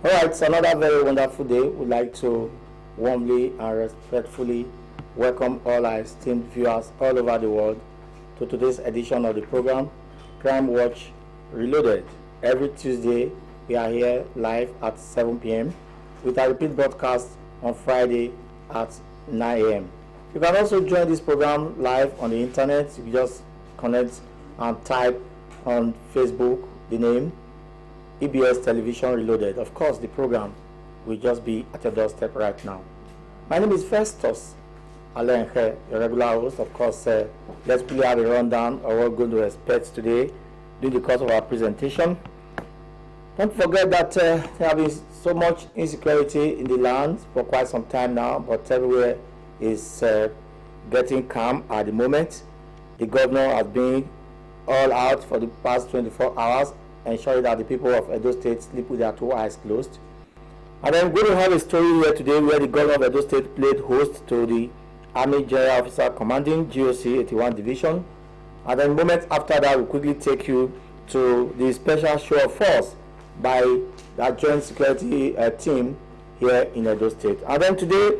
All right, it's another very wonderful day. We'd like to warmly and respectfully welcome all our esteemed viewers all over the world to today's edition of the program, Crime Watch Reloaded. Every Tuesday, we are here live at 7 p.m. with a repeat broadcast on Friday at 9 a.m. You can also join this program live on the internet. You just connect and type on Facebook the name EBS Television Reloaded. Of course, the program will just be at your doorstep right now. My name is Festus Alenkhe, your regular host. Of course, let's quickly have a rundown of what we're going to expect today during the course of our presentation. Don't forget that there has been so much insecurity in the land for quite some time now, but everywhere is getting calm at the moment. The governor has been all out for the past 24 hours, ensuring that the people of Edo State sleep with their two eyes closed. And I'm going to have a story here today where the governor of Edo State played host to the Army General Officer commanding GOC 81 Division. And then moments after that, we'll quickly take you to the special show of force by that joint security team here in Edo State. And then today,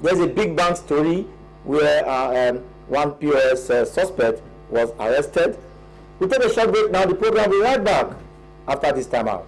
there's a big bang story where one POS suspect was arrested. We'll take a short break now. The program will be right back after this time out.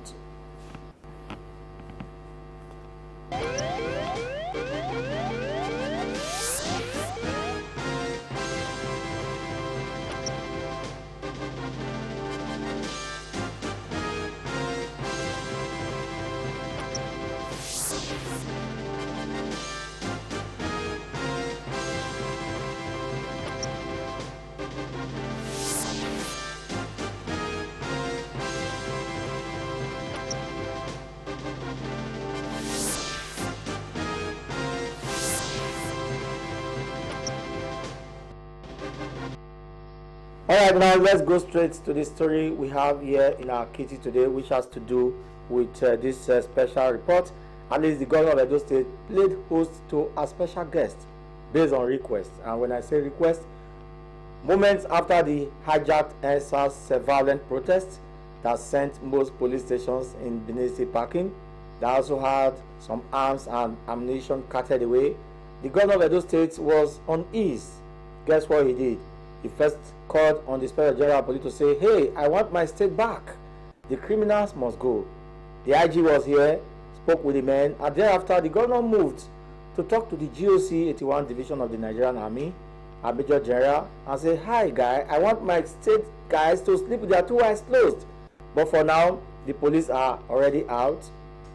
Alright, now let's go straight to the story we have here in our kitty today, which has to do with this special report. At least the governor of Edo State played host to a special guest based on request. And when I say request, moments after the hijacked EndSARS violent protests that sent most police stations in Benin State packing, they also had some arms and ammunition carted away. The governor of Edo State was uneasy. Guess what he did? He first called on the Inspector General of Police to say, hey, I want my state back. The criminals must go. The IG was here, spoke with the men, and thereafter the governor moved to talk to the GOC 81 Division of the Nigerian Army, a Major General, and say, hi guy, I want my state guys to sleep with their two eyes closed. But for now, the police are already out.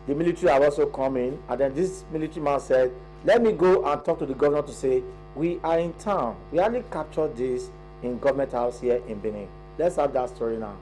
The military have also come in, and then this military man said, let me go and talk to the governor to say, we are in town. We only captured this in government house here in Benin. Let's have that story now.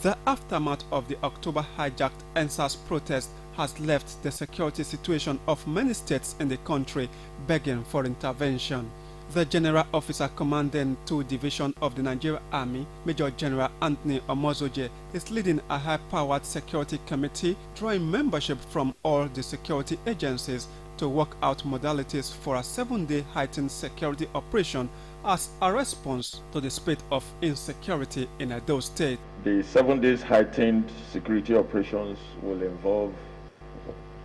The aftermath of the October hijacked EndSARS protest has left the security situation of many states in the country begging for intervention. The General Officer commanding 2 Division of the Nigerian Army, Major General Anthony Omozoje, is leading a high-powered security committee drawing membership from all the security agencies to work out modalities for a 7-day heightened security operation as a response to the spate of insecurity in Edo State. The 7 days heightened security operations will involve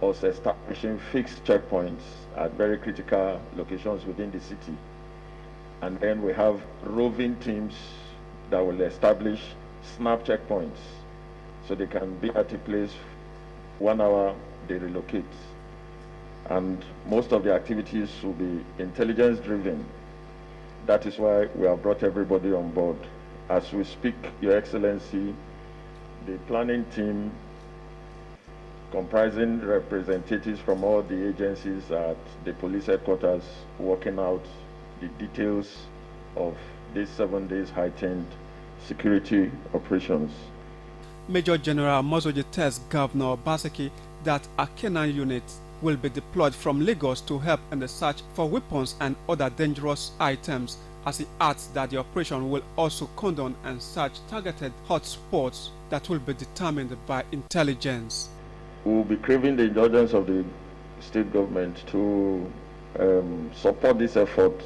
us establishing fixed checkpoints at very critical locations within the city. And then we have roving teams that will establish snap checkpoints so they can be at a place 1 hour, they relocate. And most of the activities will be intelligence driven. That is why we have brought everybody on board. As we speak, Your Excellency, the planning team comprising representatives from all the agencies at the police headquarters working out the details of these 7 days heightened security operations. Major General Mozoje tells Governor Baseki that a Kenyan unit will be deployed from Lagos to help in the search for weapons and other dangerous items, as he adds that the operation will also condone and search targeted hotspots that will be determined by intelligence. We will be craving the indulgence of the state government to support this effort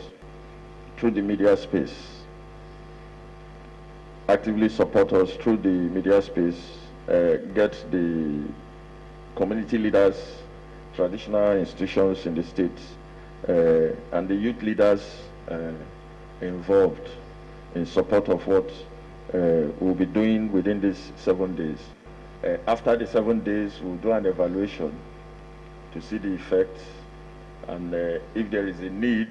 through the media space. Actively support us through the media space get the community leaders, traditional institutions in the state, and the youth leaders involved in support of what we'll be doing within these 7 days. After the 7 days, we'll do an evaluation to see the effects, and if there is a need,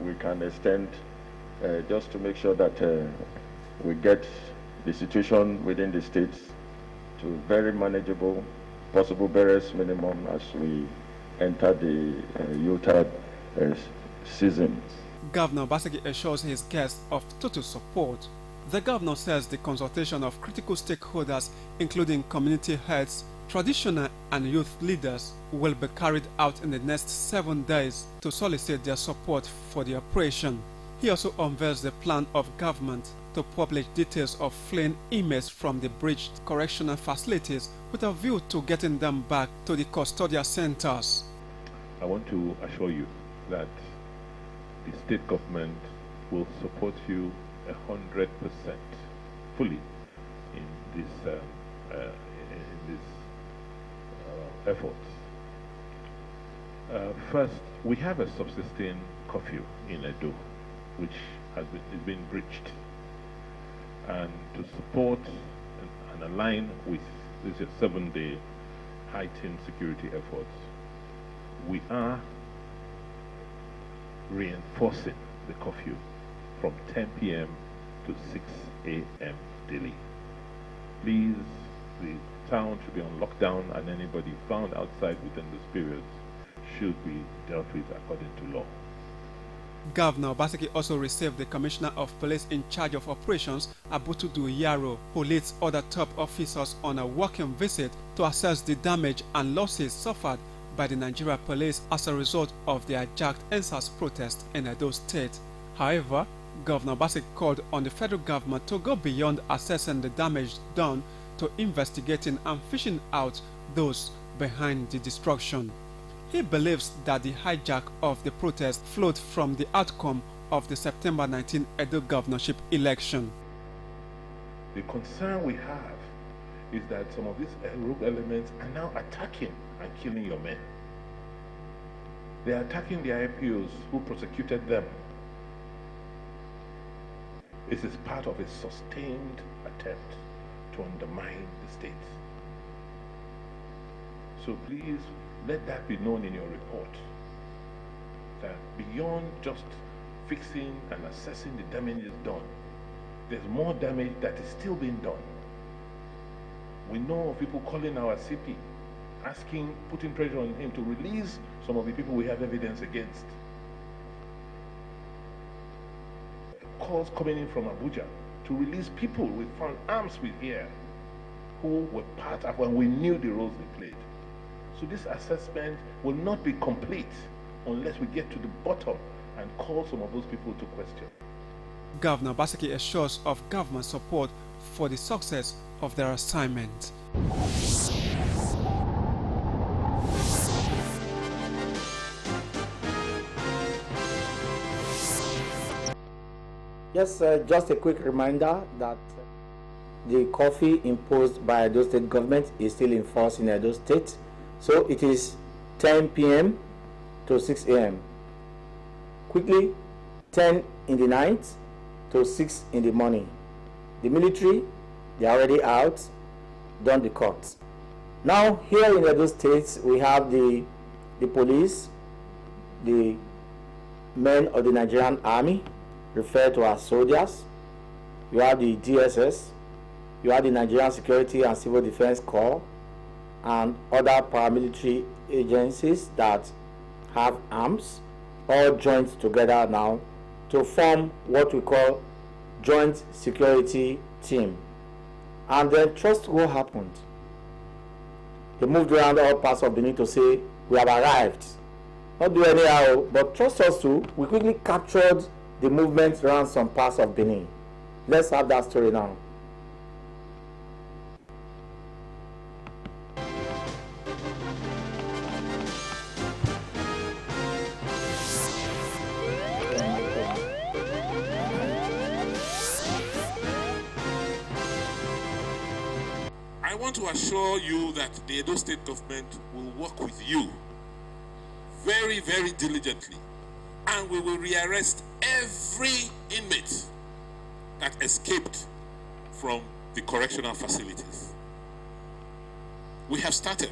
we can extend just to make sure that we get the situation within the states to very manageable, possible barest minimum as we enter the Utah season. Governor Obaseki assures his guests of total support. The governor says the consultation of critical stakeholders, including community heads, traditional and youth leaders, will be carried out in the next 7 days to solicit their support for the operation. He also unveils the plan of government to publish details of fleeing inmates from the breached correctional facilities with a view to getting them back to the custodial centers. I want to assure you that the state government will support you 100% fully in this effort. First, we have a subsisting curfew in Edo, which has been breached, and to support and align with this 7-day heightened security efforts, we are reinforcing the curfew from 10 p.m. to 6 a.m. daily. Please, the town should be on lockdown, and anybody found outside within this period should be dealt with according to law. Governor Obaseki also received the Commissioner of Police in charge of operations, Abutudu Yaro, who leads other top officers on a working visit to assess the damage and losses suffered by the Nigeria Police as a result of the hijacked EndSARS protest in Edo State. However, Governor Obaseki called on the federal government to go beyond assessing the damage done to investigating and fishing out those behind the destruction. He believes that the hijack of the protest flowed from the outcome of the September 19 Edo governorship election. The concern we have is that some of these rogue elements are now attacking and killing your men. They are attacking the IPOs who prosecuted them. This is part of a sustained attempt to undermine the state. So please, let that be known in your report, that beyond just fixing and assessing the damages done, there's more damage that is still being done. We know of people calling our CP, asking, putting pressure on him to release some of the people we have evidence against. Calls coming in from Abuja to release people we found arms with here who were part of when we knew the roles they played. So this assessment will not be complete unless we get to the bottom and call some of those people to question. Governor Obaseki assures of government support for the success of their assignment. Yes, just a quick reminder that the curfew imposed by Edo State government is still in force in Edo State. So it is 10 p.m. to 6 a.m. Quickly, 10 in the night to 6 in the morning. The military, they are already out, done the cut. Now, here in Edo State, we have the police, the men of the Nigerian Army, referred to as soldiers. You have the DSS, you have the Nigerian Security and Civil Defense Corps, and other paramilitary agencies that have arms, all joined together now to form what we call Joint Security Team. And then trust what happened. They moved around all parts of Benin to say, we have arrived. Not do anyhow, but trust us too, we quickly captured the movement around some parts of Benin. Let's have that story now. want to assure you that the Edo State government will work with you very, very diligently, and we will rearrest every inmate that escaped from the correctional facilities. We have started.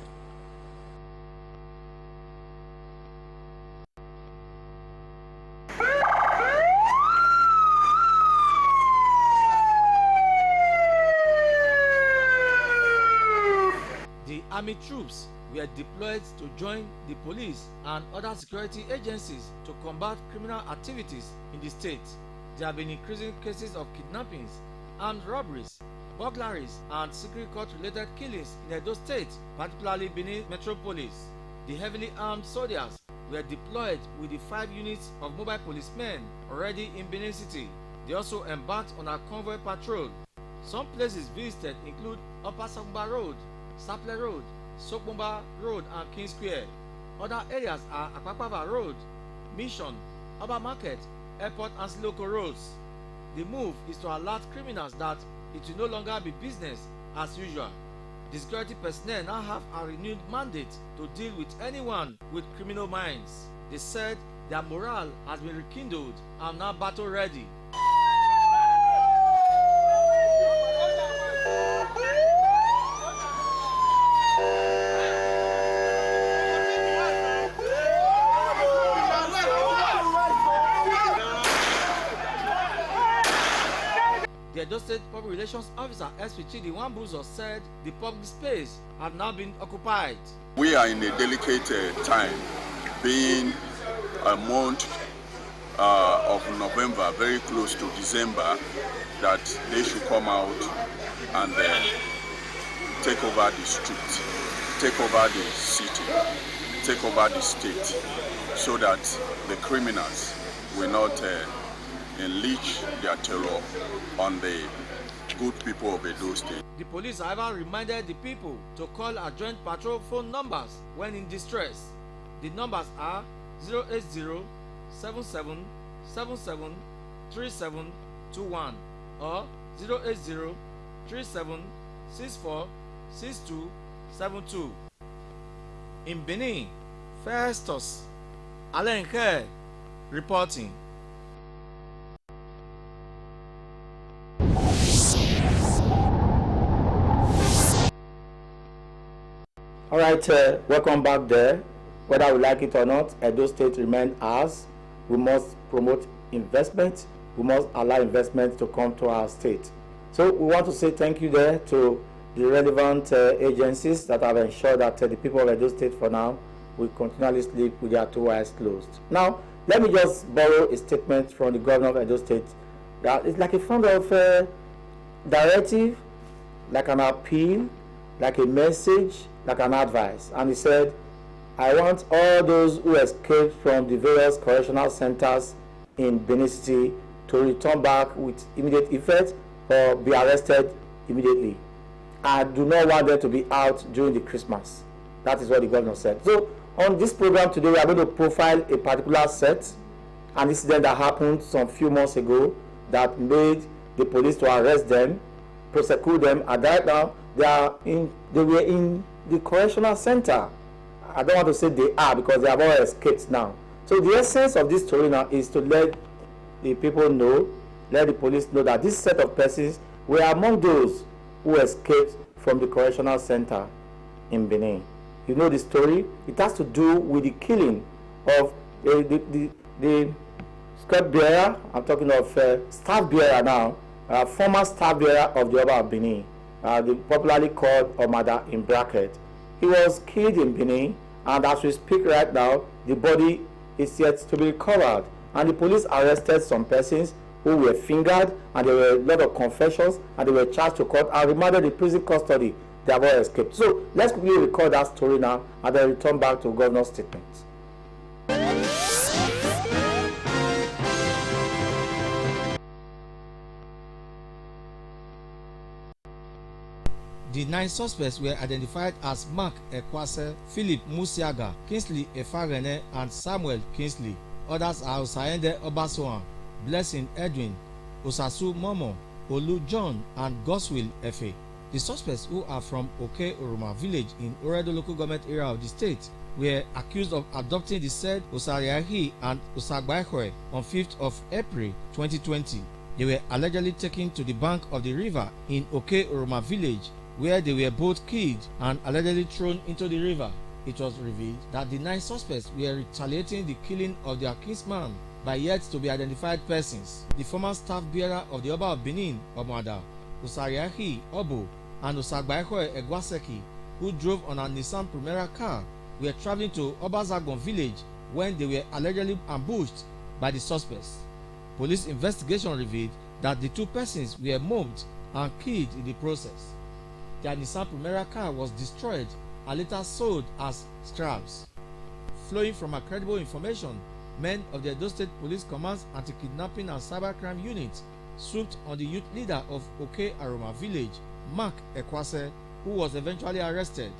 The army troops were deployed to join the police and other security agencies to combat criminal activities in the state. There have been increasing cases of kidnappings, armed robberies, burglaries, and secret court-related killings in Edo State, particularly Benin Metropolis. The heavily armed soldiers were deployed with the 5 units of mobile policemen already in Benin City. They also embarked on a convoy patrol. Some places visited include Upper Sangba Road, Saple Road, Sokbomba Road, and King Square. Other areas are Akpakpava Road, Mission, Upper Market, Airport, and Siloko Roads. The move is to alert criminals that it will no longer be business as usual. The security personnel now have a renewed mandate to deal with anyone with criminal minds. They said their morale has been rekindled and now battle ready. The Edo State Public Relations Officer SP Chidi Wambuzo said the public space had now been occupied. We are in a delicate time, being a month of November, very close to December, that they should come out and take over the street, take over the city, take over the state, so that the criminals will not unleash their terror on the good people of Edo State. The police, however, reminded the people to call our joint patrol phone numbers when in distress. The numbers are 080 77 77 3721 or 080 37 64 6272. In Benin, Festus Alenkhe reporting. All right, welcome back there. Whether we like it or not, Edo State remains ours. We must promote investment. We must allow investment to come to our state. So we want to say thank you there to the relevant agencies that have ensured that the people of Edo State for now will continually sleep with their 2 eyes closed. Now, let me just borrow a statement from the governor of Edo State that it's like a form of directive, like an appeal, like a message, like an advice. And he said, I want all those who escaped from the various correctional centers in Benin City to return back with immediate effect or be arrested immediately. I do not want them to be out during the Christmas. That is what the governor said. So on this program today, we are going to profile a particular set, an incident that happened some few months ago that made the police to arrest them, prosecute them, and right now they were in the correctional center. I don't want to say they are because they have all escaped now. So the essence of this story now is to let the people know, let the police know that this set of persons were among those who escaped from the correctional center in Benin. You know the story. It has to do with the killing of the script bearer. I'm talking of staff bearer now, former staff bearer of the Oba of Benin, popularly called Omada in bracket. He was killed in Benin, and as we speak right now, the body is yet to be recovered. And the police arrested some persons who were fingered, and there were a lot of confessions, and they were charged to court and remanded in prison custody. They have all escaped. So let's quickly record that story now, and then return back to governor's statement. The 9 suspects were identified as Mark Ekwase, Philip Musiaga, Kingsley Efarene, and Samuel Kingsley. Others are Osayende Obasoan, Blessing Edwin, Osasu Momo, Olu John, and Goswill Efe. The suspects, who are from Oke-Oroma village in Oredo local government area of the state, were accused of adopting the said Osariahi and Osagbaikwe on 5th of April 2020. They were allegedly taken to the bank of the river in Oke-Oroma village, where they were both killed and allegedly thrown into the river. It was revealed that the 9 suspects were retaliating the killing of their kinsman by yet to be identified persons. The former staff bearer of the Oba of Benin, Omoada, Osariahi Obo, and Osagbaikwe Egwaseki, who drove on a Nissan Primera car, were traveling to Obazagon village when they were allegedly ambushed by the suspects. Police investigation revealed that the 2 persons were mobbed and killed in the process. Their Nissan Primera car was destroyed and later sold as scraps. Flowing from a credible information, men of the Edo State Police Command's Anti-Kidnapping and Cybercrime Unit swooped on the youth leader of Oke-Oroma village, Mark Ekwase, who was eventually arrested.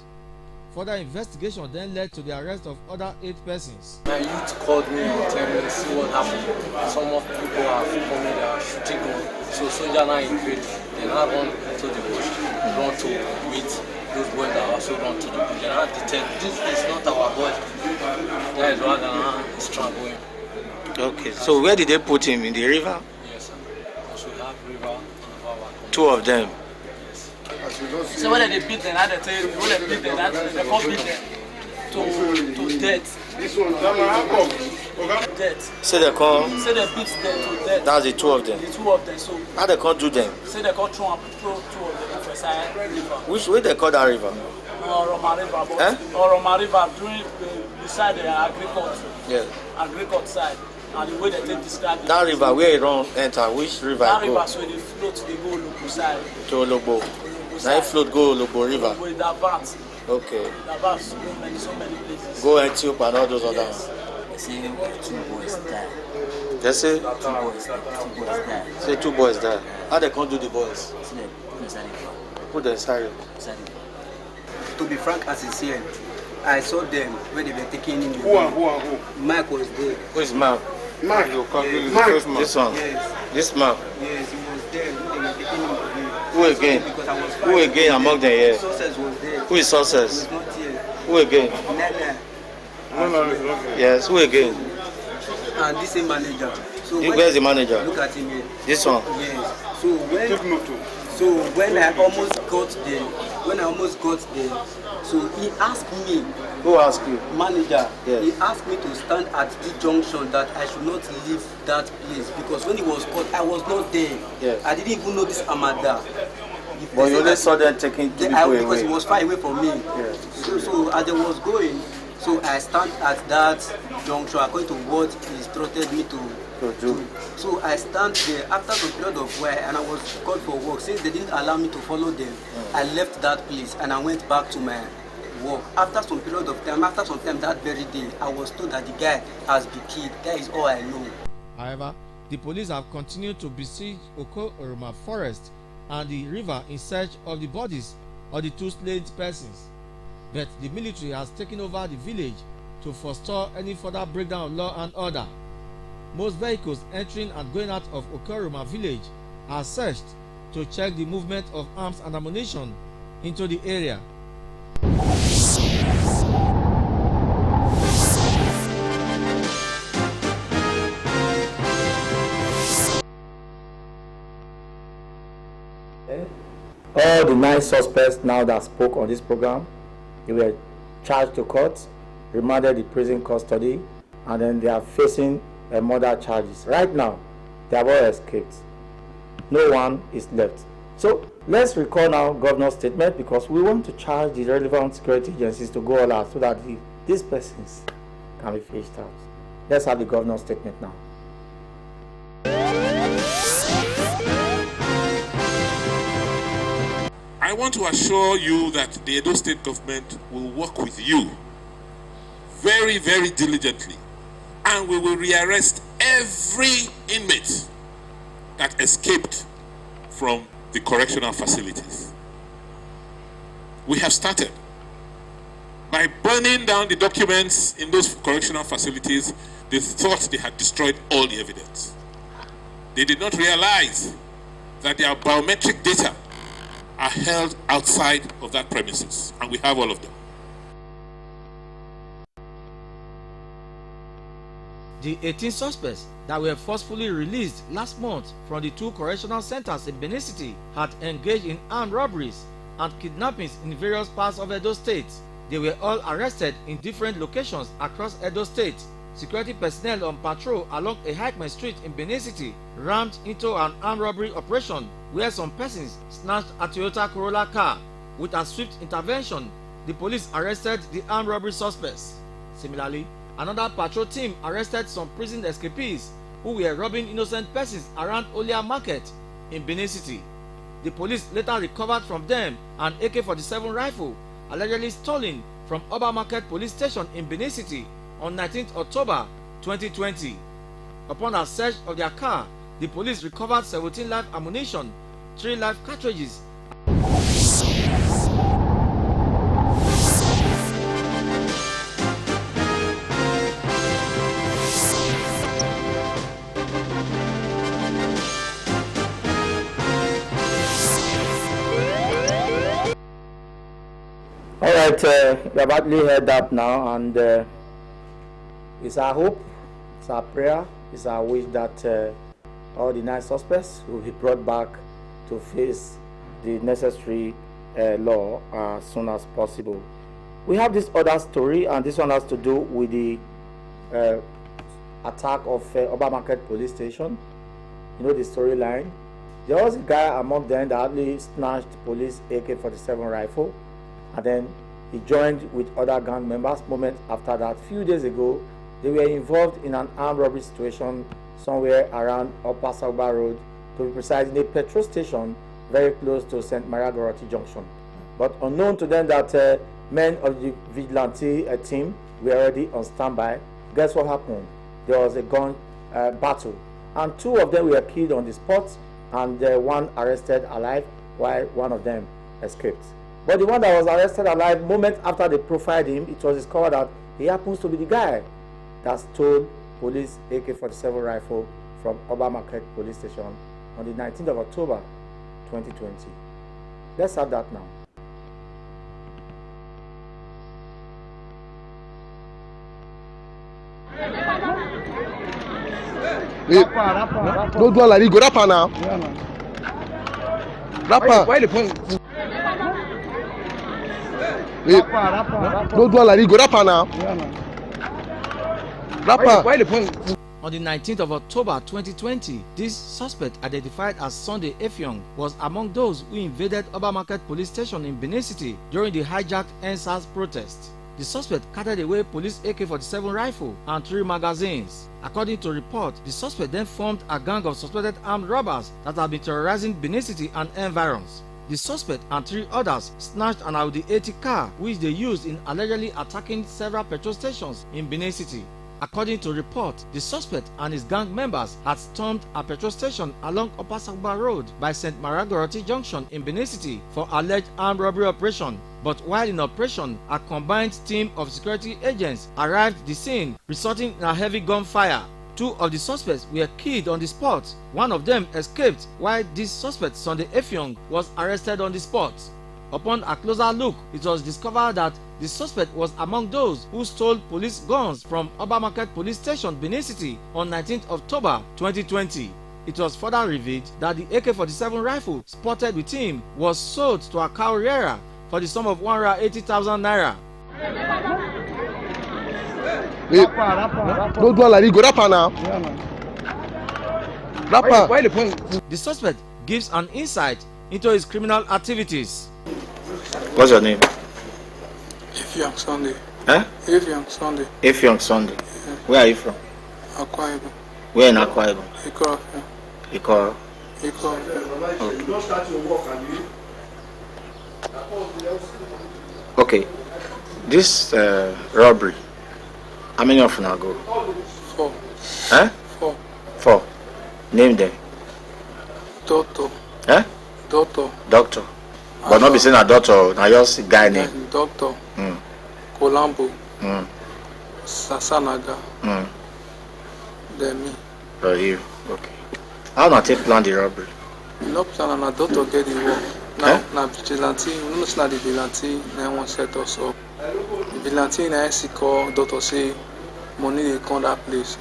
Further investigation then led to the arrest of other 8 persons. My youth called me and told me, see what happened. Some of people are coming, they are shooting guns. So soldier now invade. Then I run to the bush, run to meet those boys that also run to the bush. Then I detect this is not our boys. That is why I'm struggling. Okay, so where did they put him? In the river? Yes, sir. So we have river. 2 of them. So when they beat them, they tell you, when they beat them, they can't beat them to death. This one, death. Say they can't. Say they beat them to death. That's the 2 of them. The 2 of them. So how they can't do them? Say they can't throw 2 of them for side river. Which way they call that river? Roma River, but Roma River during beside the agriculture. Yeah. Agriculture side. And the way they take describe that river where it run enter, which river? That go? River, so they float, they go Lobo side. To Lobo. Now it float go Lobo River. With the advance. Okay. The advance so many places. Go Antiope and all those other yes. They say 2 boys died. They say 2 boys died. Say 2 boys died. How they can't do the boys? Put them inside. To be frank and sincere, I saw them when they were taking in the Who? Mike was there. Who is Mark? Mark. Mark. This one. Yes. This Mark. Yes, he was there when they were taking in the Who again? Who again among them here? Success was there. Who is Success? He was not here. Who again? Nana. Yes, who again? And this same manager. So where's the manager? Look at him here. This one? Yes. So when I almost got there, so he asked me. Who asked you? Manager. Yes. He asked me to stand at the junction that I should not leave that place because when he was caught, I was not there. Yes. I didn't even know this Amada. But you only saw them taking people away. Because he was far away from me. Yes. So as I was going, so I stand at that junction according to what he instructed me to do. So I stand there after some period of while and I was called for work. Since they didn't allow me to follow them, I left that place and I went back to my work. After some period of time, that very day, I was told that the guy has been killed. That is all I know. However, the police have continued to besiege Oke-Oroma forest and the river in search of the bodies of the 2 slain persons. But the military has taken over the village to forestall any further breakdown of law and order. Most vehicles entering and going out of Oke-Oroma village are searched to check the movement of arms and ammunition into the area. All the 9 suspects now that spoke on this program, they were charged to court, remanded in prison custody, and then they are facing murder charges. Right now, they have all escaped. No one is left. So let's recall now governor's statement because we want to charge the relevant security agencies to go all out so that these persons can be fished out. Let's have the governor's statement now. I want to assure you that the Edo State government will work with you very, very diligently, and we will rearrest every inmate that escaped from the correctional facilities. We have started by burning down the documents in those correctional facilities. They thought they had destroyed all the evidence. They did not realize that their biometric data are held outside of that premises, and we have all of them. The 18 suspects that were forcefully released last month from the 2 correctional centers in Benin City had engaged in armed robberies and kidnappings in various parts of Edo State. They were all arrested in different locations across Edo State. Security personnel on patrol along a Highman Street in Benin City rammed into an armed robbery operation where some persons snatched a Toyota Corolla car. With a swift intervention, the police arrested the armed robbery suspects. Similarly, another patrol team arrested some prison escapees who were robbing innocent persons around Olia Market in Benin City. The police later recovered from them an AK-47 rifle allegedly stolen from Oba Market Police Station in Benin City on 19th October 2020. Upon a search of their car, the police recovered 17 live ammunition, 3 live cartridges. All right, we have actually heard that now, and it's our hope, it's our prayer, it's our wish that all the 9 suspects will be brought back to face the necessary law as soon as possible. We have this other story, and this one has to do with the attack of Oba Market Police Station. You know the storyline. There was a guy among them that actually snatched police AK-47 rifle, and then he joined with other gang members. Moments after that, few days ago, they were involved in an armed robbery situation somewhere around Upper Sagba Road, to be precise, in a petrol station very close to St. Maria Goroti Junction. But unknown to them that men of the vigilante team were already on standby. Guess what happened? There was a gun battle, and 2 of them were killed on the spot, and 1 arrested alive, while 1 of them escaped. But the one that was arrested alive, moments after they profiled him, it was discovered that he happens to be the guy that stole police AK-47 rifle from Oba Market Police Station on the 19th of October 2020. Let's have that now. Don't do like you go rapper now. Rapper. Why the point? Don't do like you go rapper now. Rapper. Why the point? On the 19th of October 2020, this suspect, identified as Sunday Effiong, was among those who invaded Oba Market Police Station in Benin City during the hijacked NSAS protest. The suspect carted away police AK-47 rifle and 3 magazines. According to report, the suspect then formed a gang of suspected armed robbers that have been terrorizing Benin City and environs. The suspect and 3 others snatched an Audi 80 car which they used in allegedly attacking several petrol stations in Benin City. According to report, the suspect and his gang members had stormed a petrol station along Upper Sagba Road by St. Maria Goroti Junction in Benin City for alleged armed robbery operation. But while in operation, a combined team of security agents arrived at the scene, resulting in a heavy gunfire. 2 of the suspects were killed on the spot. 1 of them escaped, while this suspect, Sunday Effiong, was arrested on the spot. Upon a closer look, it was discovered that the suspect was among those who stole police guns from Oba Market Police Station, Benin City on 19th October 2020. It was further revealed that the AK-47 rifle spotted with him was sold to a carrier for the sum of 180,000 naira. Don't do like you go rapper now. Rapper. Why the point? The suspect gives an insight into his criminal activities. What's your name? Effiong Sunday. Huh? Effiong Sunday. Effiong Sunday. Yeah. Where are you from? Akwa Ibom. Where in Akwa Ibom? Ikoro. Ikoro. Okay. This robbery, how many of you now go? 4. Huh? 4. 4. Name them. Doctor. Huh? Doctor. Doctor. But not be saying a doctor, now just guy name. Doctor. Kolambo. Sasanaga. Then me. Oh, you. Okay. How not take plan the robbery? No plan and a doctor get the work. Now vigilante, we know say na the vigilante na one set us up. The vigilante na see call doctor say money dey come that place.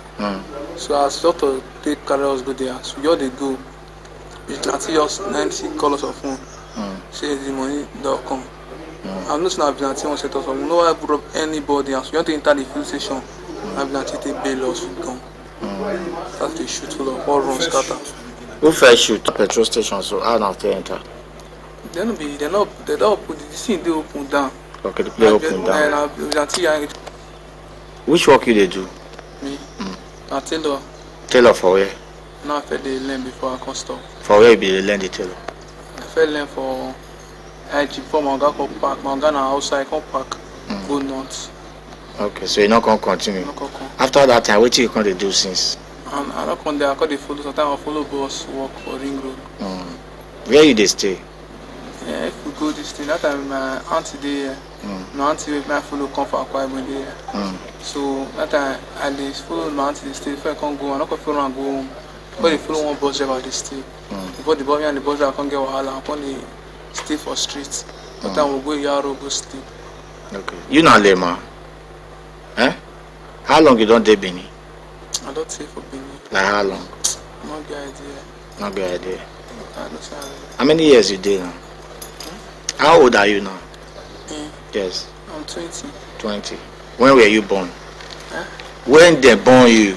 So as doctor take carry us go there, so we all dey go. Vigilante just na see call us of phone. Say the money don come. I'm not saying vigilante one set us up. We no wan rob anybody, and so we want to enter the field station. Na vigilante take bail us, we come. That's the shoot full of all run scatter. Who first shoot petrol station? So how now they enter? They don't put the thing they open down. Okay, the play open down. Which work you they do? Me. I tailor. Tailor for where? Now I fed the learn before I can stop. For where you be the learn the tailor? I fed learn for IG for my guy come park. My guy na outside come park. Go north. Okay, so you not gonna continue. Not gonna come. After that time, what you gonna do since? And I don't come there. I got the follow. Sometimes I follow bus walk for Ring Road. Where you they stay? Yeah, if we go this thing, that time my auntie there. My auntie with my follow come for Akwa Ibom there. So that time I dey follow my auntie stay. If I can't go, I not gonna follow and go home. But they follow one bus driver they stay. Before the bus and the bus driver can't get wahala, I can't stay for streets. That time we go Yaro go sleep. Okay, you not lema? Eh? How long you don't dey Benin? I don't say for Benin. Like how long? Not good idea. Not good idea. I don't say. How many years you dey now? How old are you now? Yes. I'm 20. 20. When were you born? Huh? When they born you?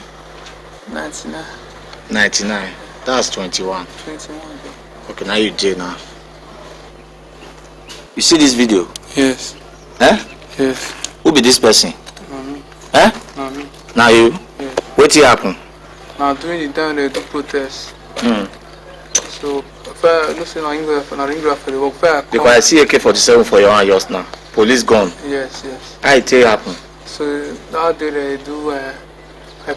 99. 99. That's 21. 21. Okay, now you dey now. You see this video? Yes. Eh? Yes. Who be this person? Me. Eh? Me. Now you? Yes. What happen? Now during the time they do protest. So if I no say na English for the work fair. Because I see AK-47 for your hand just now. Police gun. Yes. How it happen? So that day they do a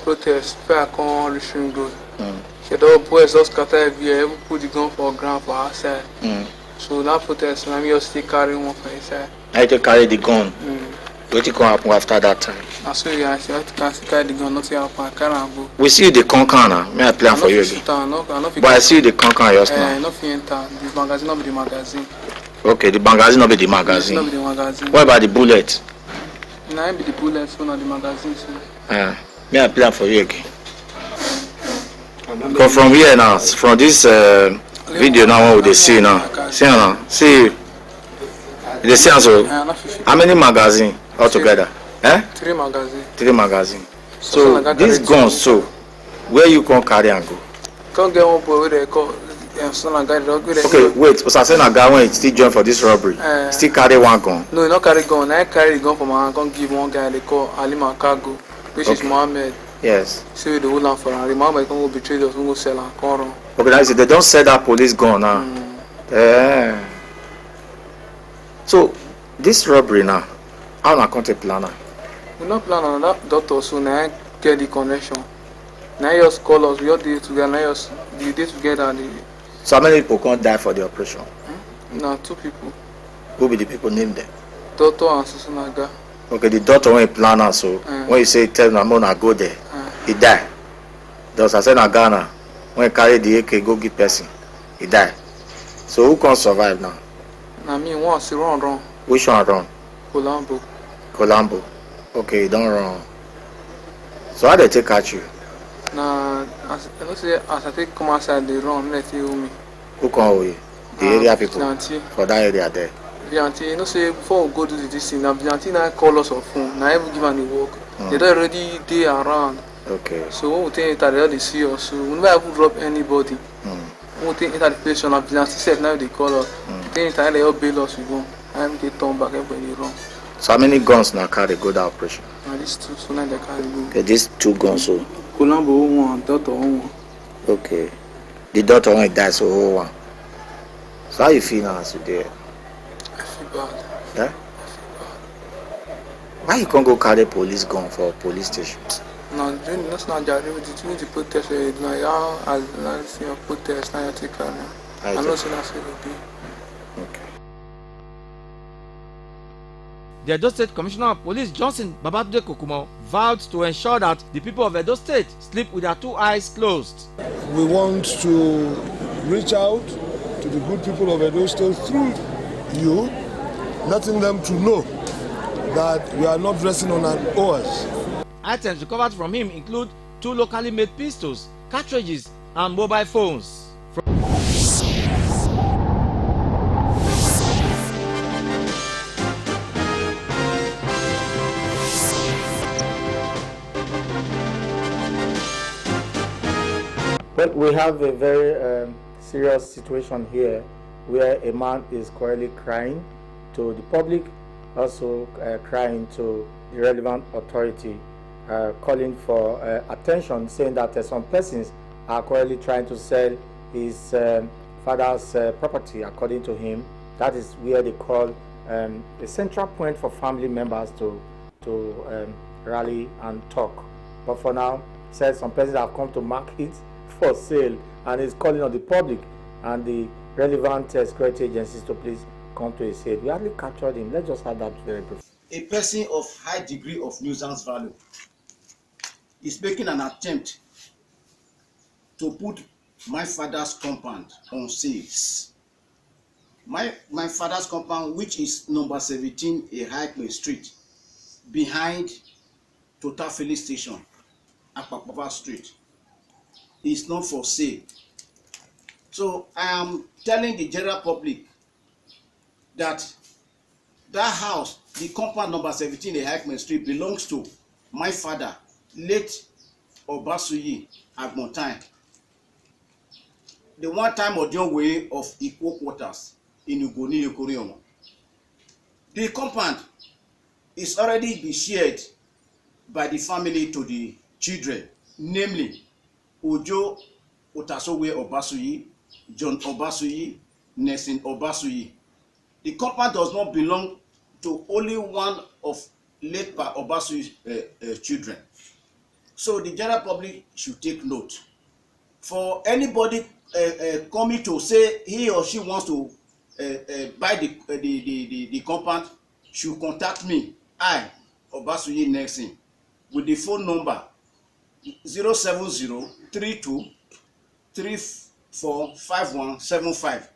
protest. Fair come reaching road. So the boys just scatter everywhere. Every put the gun for ground for outside. So that protest, I just still carry one for inside. I take carry the gun. What can happen after that time? I saw you. I still carry the gun. Nothing happen. I carry and go. We see the conquer now. May I plan for you again? But I see the conquer just now. Nothing enter. The magazine not be the magazine. Okay, the magazine not be the magazine. Not be the magazine. What about the bullet? Nah, be the bullet. So not the magazine. So. May I plan for you again? Because from here now, from this video now, what they see now. See. They say so. How many magazines altogether? 3 magazines. 3 magazines. So this gun, so where you can carry and go? Can't get one boy where they call. Okay, wait. So I say na guy when still join for this robbery. Still carry one gun. No, he not carry gun. I carry the gun from my hand. Can't give one guy they call Alima Cargo, which is Mohammed. Yes. See the whole land for him. Mohammed can go betray us. We go sell and come run. Okay, now they don't sell that police gun now. So this robbery now, how na content planner? We not plan on that doctor, so now get the connection. Now just call us. We all do it together. Now just the day together. So how many people can't die for the operation? No, 2 people. Who be the people named them? Doctor and Susunaga. Okay, the doctor when he plan so when you say tell him I go there, he die. Thus I said na Ghana when he carry the AK go give person, he die. So who can survive now? Na me once run. Which one run? Colombo. Okay, you don't run. So how they take catch you? Nah, as I take come outside they run, let you me. Who can hold you? The area people Vigilante. For that area there. Vigilante, you know say before we go do this thing, now Vigilante now call us on phone. Now even give any work. They don't already dey around. Okay. So when we think that they see us, so we never even drop anybody. When we think enter the place, now Vigilante said now they call us. Think that they all bail us, we go. And they turn back everybody run. So how many guns now carry go that operation? These 2, so now they carry go. Okay, these 2 guns so. Colombo one, doctor one. Okay. The doctor when he died so whole one. So how you feel now as you there? I feel bad. Yeah? Why you can't go carry police gun for police station? No, that's not that. During the protest, now as I see a protest, now you take care. I know so that's what it will be. Okay. The Edo State Commissioner of Police Johnson Babatunde Kokumo vowed to ensure that the people of Edo State sleep with their 2 eyes closed. We want to reach out to the good people of Edo State through you, letting them to know that we are not resting on our oars. Items recovered from him include 2 locally made pistols, cartridges, and mobile phones. Well, we have a very serious situation here where a man is currently crying to the public, also crying to the relevant authority, calling for attention, saying that some persons are currently trying to sell his father's property. According to him, that is where they call a central point for family members to rally and talk. But for now, said some persons have come to mark it for sale, and is calling on the public and the relevant security agencies to please come to his aid. We hardly captured him. Let's just have that very brief. A person of high degree of nuisance value is making an attempt to put my father's compound on sales. My father's compound, which is number 17 High Street, behind Total Filling Station, Apapava Street, is not for sale. So I am telling the general public that that house, the compound number 17 High Street, belongs to my father, late Obasuyi Agmontain, the one-time Odion way of equal quarters in Ugoni Yokoriomo. The compound is already been shared by the family to the children, namely Ojo Otasowe Obasuyi, John Obasuyi, Nelson Obasuyi. The compound does not belong to only one of late Obasuyi's children. So the general public should take note. For anybody coming to say he or she wants to buy the compound, should contact me, I, Obasuyi Nelson, with the phone number 07032345175.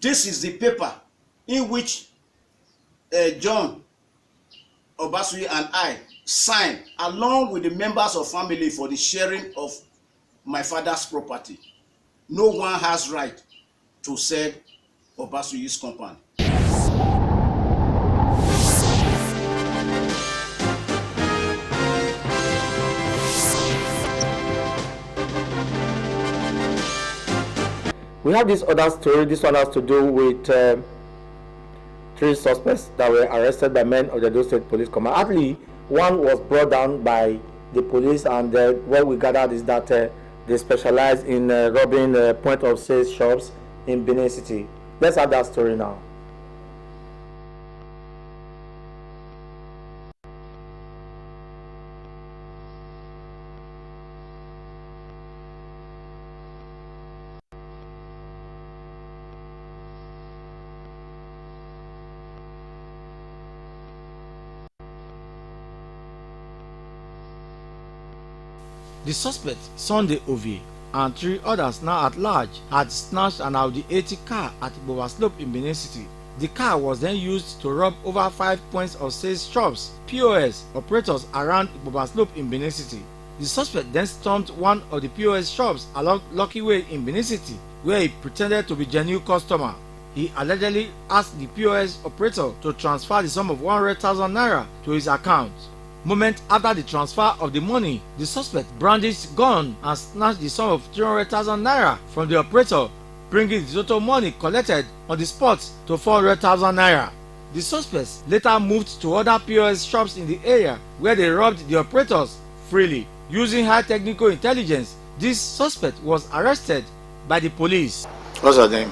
This is the paper in which John Obasuyi and I signed along with the members of family for the sharing of my father's property. No one has right to sell Obasuyi's compound. We have this other story. This one has to do with 3 suspects that were arrested by men of the Edo State Police Command. Actually, one was brought down by the police, and what we gathered is that they specialize in robbing point of sale shops in Benin City. Let's have that story now. The suspect, Sunday Ovi, and 3 others now at large had snatched an Audi 80 car at Ibowa Slope in Benin City. The car was then used to rob over 5 points of sales shops, POS operators around Ibowa Slope in Benin City. The suspect then stormed one of the POS shops along Lucky Way in Benin City, where he pretended to be a genuine customer. He allegedly asked the POS operator to transfer the sum of 100,000 naira to his account. Moment after the transfer of the money, the suspect brandished gun and snatched the sum of 300,000 naira from the operator, bringing the total money collected on the spot to 400,000 naira. The suspects later moved to other POS shops in the area where they robbed the operators freely. Using high technical intelligence, this suspect was arrested by the police. What's your name?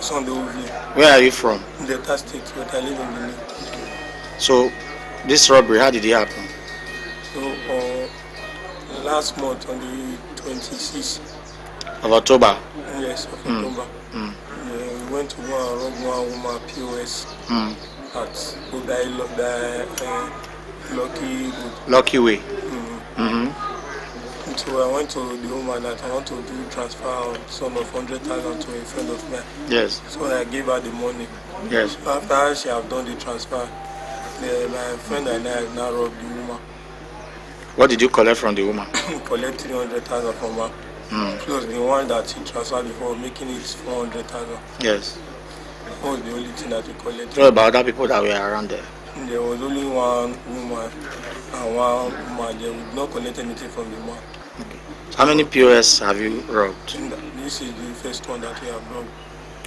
Sunday Ovi. Where are you from? Delta State, but I live in Benin. So, this robbery, how did it happen? So, last month on the 26th of October? Yes, of October. Yeah, we went to go and rob one woman POS at Lucky Way. Lucky Way. So I went to the woman that I want to do transfer of sum of 100,000 to a friend of mine. Yes. So I gave her the money. Yes. So after she have done the transfer, my friend and I now robbed the woman. What did you collect from the woman? Collect 300,000 from her. Plus the one that she transferred before, making it 400,000. Yes. That was the only thing that we collected. What about other people that were around there? There was only one woman and one man. They would not collect anything from the man. Okay. So how many POS have you robbed? This is the first one that we have robbed.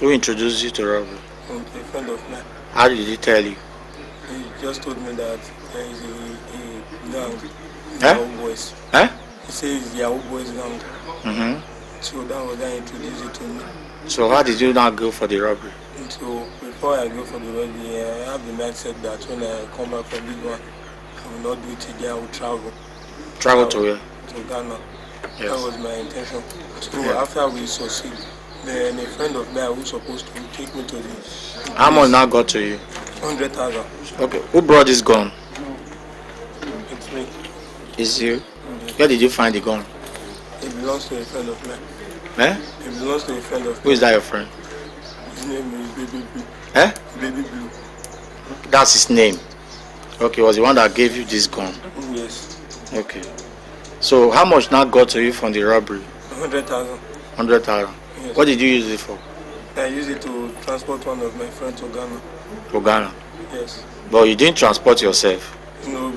Who introduced you to robbery? A friend of mine. How did he tell you? He just told me that there is a gang, Yahoo boys. He says Yahoo boys gang. So that was that introduced it to me. So how did you now go for the robbery? So before I go for the robbery, I have the mindset that when I come back from this one, I will not do it again. I will travel. Travel to where? To Ghana. Yes. That was my intention. So after we succeed, then a friend of mine who was supposed to take me to the... How much now got to you? 100,000. Okay. Who brought this gun? It's me. It's you? Where did you find the gun? It belongs to a friend of mine. It belongs to a friend of mine. Who is that your friend? His name is Baby Blue. Baby Blue. That's his name. Okay, was the one that gave you this gun? Yes. Okay. So how much now got to you from the robbery? 100,000. 100,000. Yes. What did you use it for? I used it to transport one of my friends to Ghana. To Ghana? Yes. But you didn't transport yourself? No,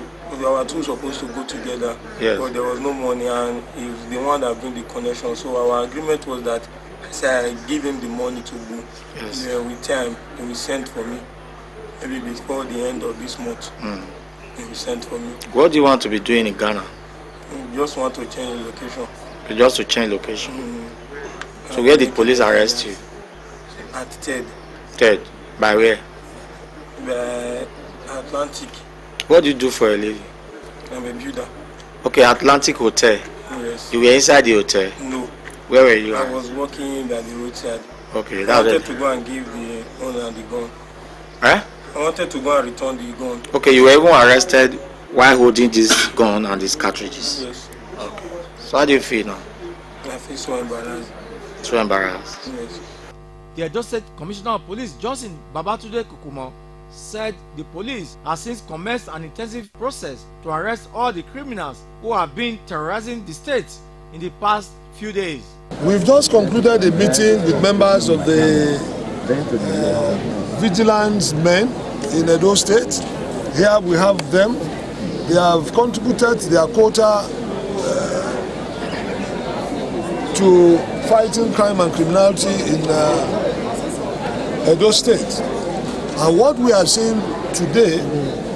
our two supposed to go together. Yes. But there was no money and he's the one that bring the connection. So our agreement was that I give him the money to go. Yes. With time, he will send for me. Maybe before the end of this month, he will send for me. What do you want to be doing in Ghana? I just want to change the location. Just to change location? So where did police arrest you? At Ted. Ted? By where? By Atlantic. What do you do for a living? I'm a builder. Okay, Atlantic Hotel. Yes. You were inside the hotel? No. Where were you? I was working by the roadside. Okay, I wanted to go and give the owner the gun. I wanted to go and return the gun. Okay, you were even arrested while holding this gun and these cartridges? Yes. Okay. So how do you feel now? I feel so embarrassed. So embarrassed? Yes. The Edo State Commissioner of Police Johnson Babatunde Kukumo said the police has since commenced an intensive process to arrest all the criminals who have been terrorizing the state in the past few days. We've just concluded a meeting with members of the vigilance men in Edo State. Here we have them. They have contributed their quota to fighting crime and criminality in Edo State. And what we are seeing today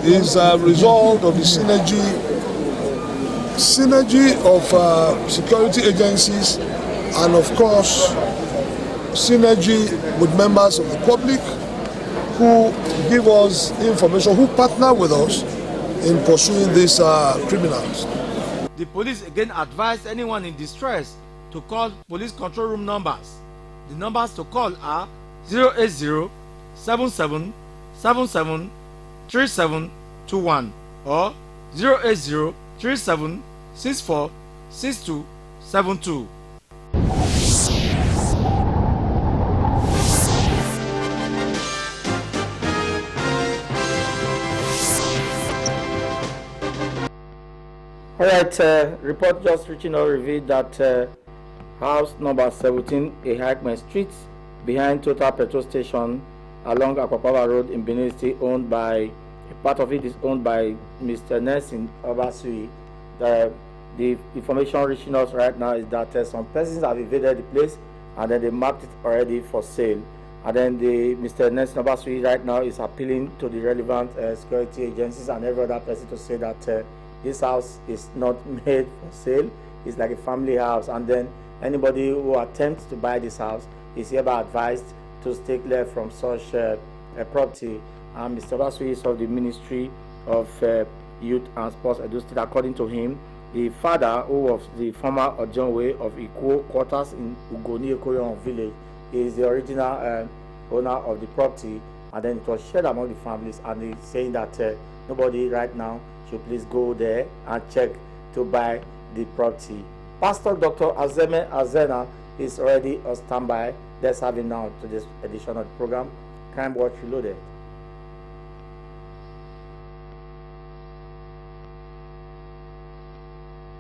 is a result of the synergy of security agencies and of course synergy with members of the public who give us information, who partner with us in pursuing these criminals. The police again advised anyone in distress to call police control room numbers. The numbers to call are 080 77 77 3721 or 080 37 64 62 72. All right, report just reaching out revealed that house number 17, Ehakman Street, behind Total Petrol Station along Akwapawa Road in Benin City, owned by, a part of it is owned by Mr. Nelson Obasui. The information reaching us right now is that some persons have invaded the place and then they marked it already for sale. And then Mr. Nelson Obasui right now is appealing to the relevant security agencies and every other person to say that this house is not made for sale. It's like a family house, and then anybody who attempts to buy this house is hereby advised to stay clear from such property. And Mr. Obasui is of the Ministry of Youth and Sports Edo State. According to him, the father, who was the former Ojonwe of Ikwo quarters in Ugoni Ekorion village, is the original owner of the property, and then it was shared among the families, and he's saying that nobody right now should please go there and check to buy the property. Pastor Dr. Azeme Azena is already on standby. Let's have him now to this edition of the program, Crime Watch Reloaded.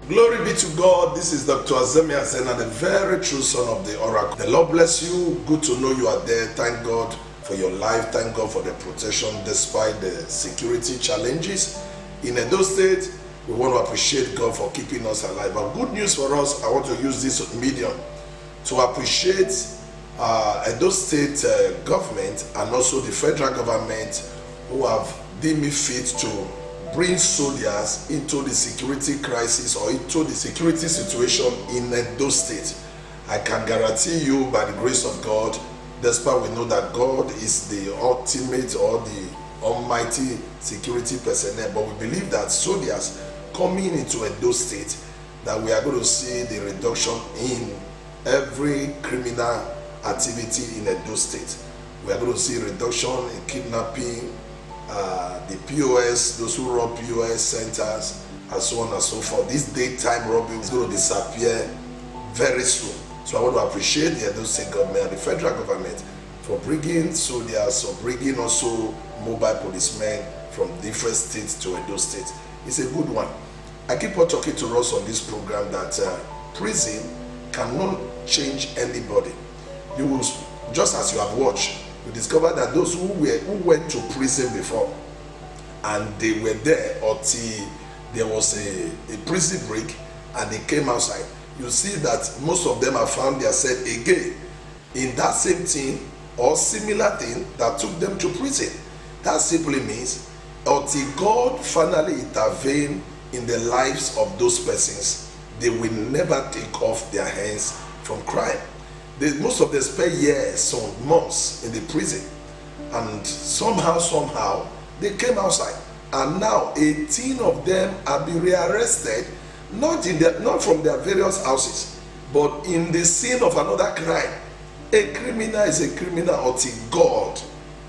Glory be to God. This is Dr. Azeme Azena, the very true son of the oracle. The Lord bless you. Good to know you are there. Thank God for your life. Thank God for the protection despite the security challenges. In Edo State, we want to appreciate God for keeping us alive. But good news for us, I want to use this medium to appreciate Edo State government and also the federal government who have deemed it fit to bring soldiers into the security crisis or into the security situation in Edo State. I can guarantee you by the grace of God, despite we know that God is the ultimate or the almighty security personnel, but we believe that soldiers coming into Edo State, that we are going to see the reduction in every criminal activity in Edo State. We are going to see reduction in kidnapping, the POS, those who rob POS centers, and so on and so forth. This daytime robbery is going to disappear very soon. So I want to appreciate the Edo State government and the federal government for bringing soldiers, for bringing also mobile policemen from different states to Edo State. It's a good one. I keep on talking to us on this program that prison cannot change anybody. You will, just as you have watched, you discover that those who went to prison before and they were there until there was a prison break and they came outside, you see that most of them have found themselves again in that same thing or similar thing that took them to prison. That simply means until God finally intervene in the lives of those persons, they will never take off their hands from crime. Most of them spend years, some months in the prison, and somehow they came outside, and now 18 of them have been rearrested, not from their various houses, but in the scene of another crime. A criminal is a criminal until God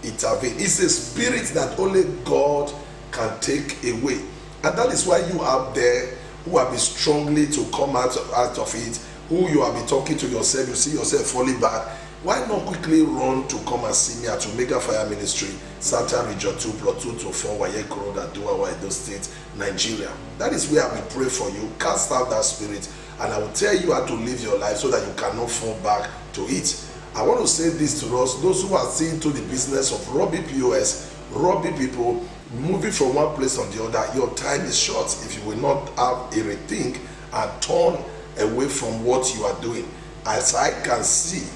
intervenes. It's a spirit that only God can take away, and that is why you out there who have been strongly to come out of it, who you have been talking to yourself, you see yourself falling back. Why not quickly run to come and see me at Omega Fire Ministry, Southern Region 2, Plot 224, Wayeko Road, Aduawa, Edo State, Nigeria. That is where I will pray for you, cast out that spirit, and I will tell you how to live your life so that you cannot fall back to it. I want to say this to us, those who are seen to the business of robbing POS, robbing people, moving from one place on the other. Your time is short if you will not have a rethink and turn away from what you are doing. As I can see,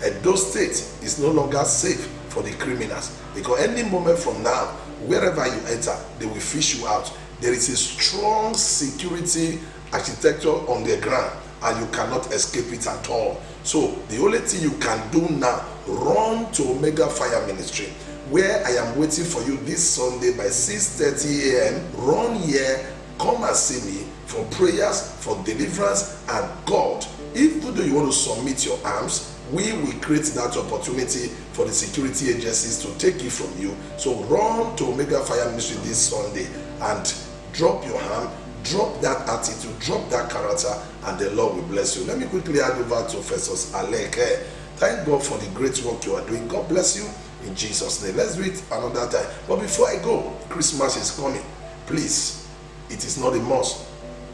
Edo State is no longer safe for the criminals, because any moment from now, wherever you enter, they will fish you out. There is a strong security architecture on the ground, and you cannot escape it at all. So the only thing you can do now, run to Omega Fire Ministry, where I am waiting for you this Sunday by 6:30 a.m. Run here, come and see me for prayers, for deliverance, and God. Even though you want to submit your arms, we will create that opportunity for the security agencies to take it from you. So run to Omega Fire Ministry this Sunday and drop your hand, drop that attitude, drop that character, and the Lord will bless you. Let me quickly hand over to Festus Alenkhe. Thank God for the great work you are doing. God bless you in Jesus' name. Let's do it another time. But before I go, Christmas is coming. Please, it is not a must.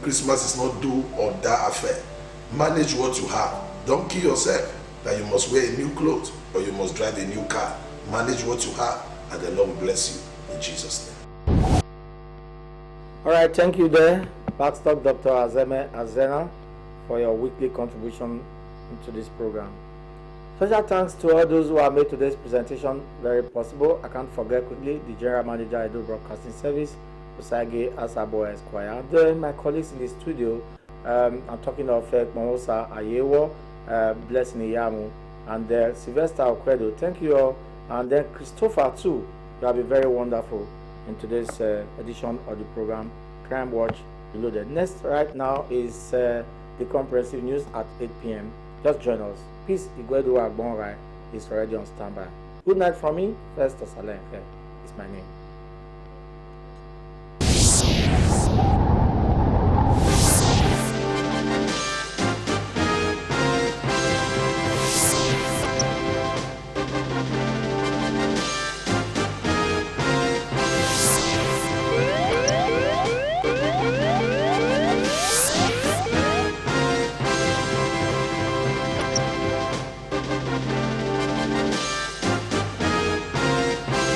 Christmas is not do or die affair. Manage what you have. Don't kill yourself that you must wear a new clothes or you must drive a new car. Manage what you have, and the Lord will bless you in Jesus' name. All right, thank you there, Pastor Dr. Azeme Azena, for your weekly contribution to this program. Special thanks to all those who have made today's presentation very possible. I can't forget quickly the General Manager, Edo Broadcasting Service, Osage Asabo Esquire. Then my colleagues in the studio, I'm talking of Mohosa Ayewo, Blessing Iyamu, and Sylvester Okredo. Thank you all. And then Christopher too. You have been very wonderful in today's edition of the program, Crime Watch Reloaded. Next right now is the comprehensive news at 8 p.m. Just join us. Peace Igwedu Agbonrai is already on standby. Good night from me. Festus Alenkhe is my name.